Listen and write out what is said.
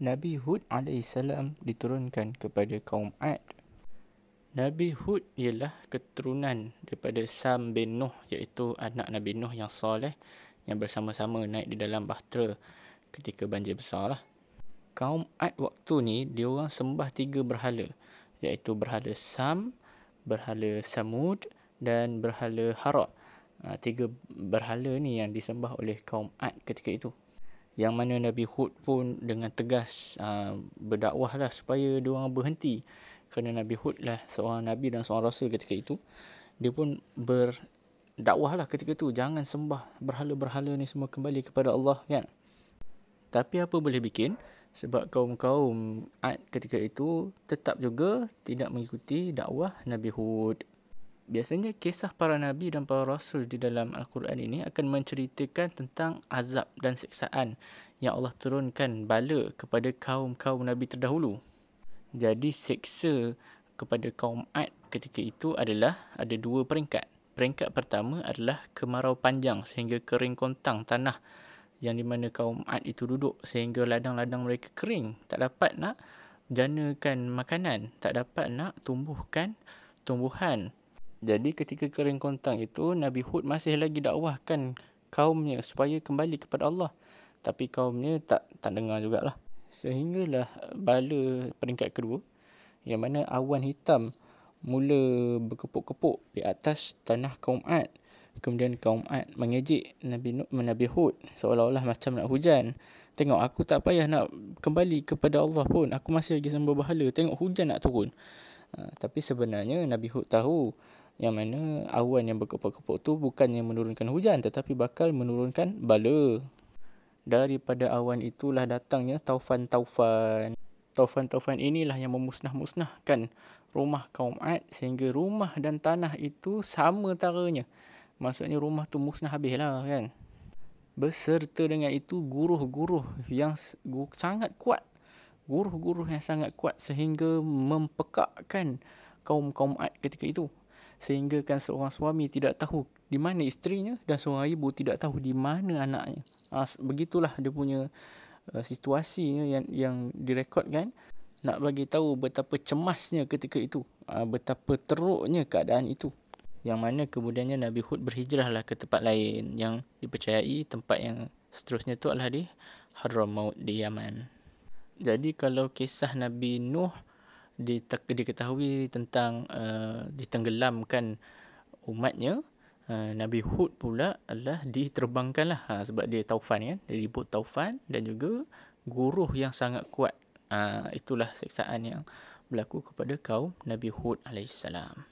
Nabi Hud alaihissalam diturunkan kepada kaum Ad. Nabi Hud ialah keturunan daripada Sam bin Nuh, iaitu anak Nabi Nuh yang soleh, yang bersama-sama naik di dalam bahtera ketika banjir besar lah. Kaum Ad waktu ni, dia orang sembah 3 berhala, iaitu berhala Sam, berhala Samud dan berhala Hara. 3 berhala ni yang disembah oleh kaum Ad ketika itu. Yang mana Nabi Hud pun dengan tegas berdakwah lah supaya dia orang berhenti. Kerana Nabi Hud lah seorang Nabi dan seorang Rasul ketika itu. Dia pun berdakwah lah ketika itu, jangan sembah berhala-berhala ni semua, kembali kepada Allah kan. Tapi apa boleh bikin, sebab kaum-kaum Ad ketika itu tetap juga tidak mengikuti dakwah Nabi Hud. Biasanya kisah para Nabi dan para Rasul di dalam Al-Quran ini akan menceritakan tentang azab dan siksaan yang Allah turunkan bala kepada kaum-kaum Nabi terdahulu. Jadi siksa kepada kaum Ad ketika itu adalah ada 2 peringkat. Peringkat pertama adalah kemarau panjang sehingga kering kontang tanah yang di mana kaum Ad itu duduk, sehingga ladang-ladang mereka kering, tak dapat nak janakan makanan, tak dapat nak tumbuhkan tumbuhan. Jadi ketika kering kontang itu, Nabi Hud masih lagi dakwahkan kaumnya supaya kembali kepada Allah. Tapi kaumnya tak dengar jugalah. Sehinggalah bala peringkat kedua, yang mana awan hitam mula berkepuk-kepuk di atas tanah kaum Ad. Kemudian kaum Ad mengejek Nabi Hud seolah-olah macam nak hujan. Tengok, aku tak payah nak kembali kepada Allah pun, aku masih lagi sembah berhala. Tengok, hujan nak turun. Tapi sebenarnya Nabi Hud tahu yang mana awan yang berkepuk-kepuk tu bukannya menurunkan hujan, tetapi bakal menurunkan bala. Daripada awan itulah datangnya taufan-taufan. Taufan-taufan inilah yang memusnah-musnahkan rumah kaum Ad, sehingga rumah dan tanah itu sama taranya. Maksudnya rumah tu musnah habis lah kan. Beserta dengan itu guruh-guruh yang sangat kuat. Guruh-guruh yang sangat kuat sehingga mempekakkan kaum-kaum Ad ketika itu. Sehingga kan seorang suami tidak tahu di mana isterinya dan seorang ibu tidak tahu di mana anaknya. Begitulah dia punya situasinya yang direkodkan, nak bagi tahu betapa cemasnya ketika itu, betapa teruknya keadaan itu. Yang mana kemudiannya Nabi Hud berhijrahlah ke tempat lain yang dipercayai tempat yang seterusnya itu adalah di Hadramaut di Yaman. Jadi kalau kisah Nabi Nuh diketahui tentang ditenggelamkan umatnya, Nabi Hud pula adalah diterbangkanlah sebab dia taufan kan, dia ribut taufan dan juga guruh yang sangat kuat. Itulah siksaan yang berlaku kepada kaum Nabi Hud alaihissalam.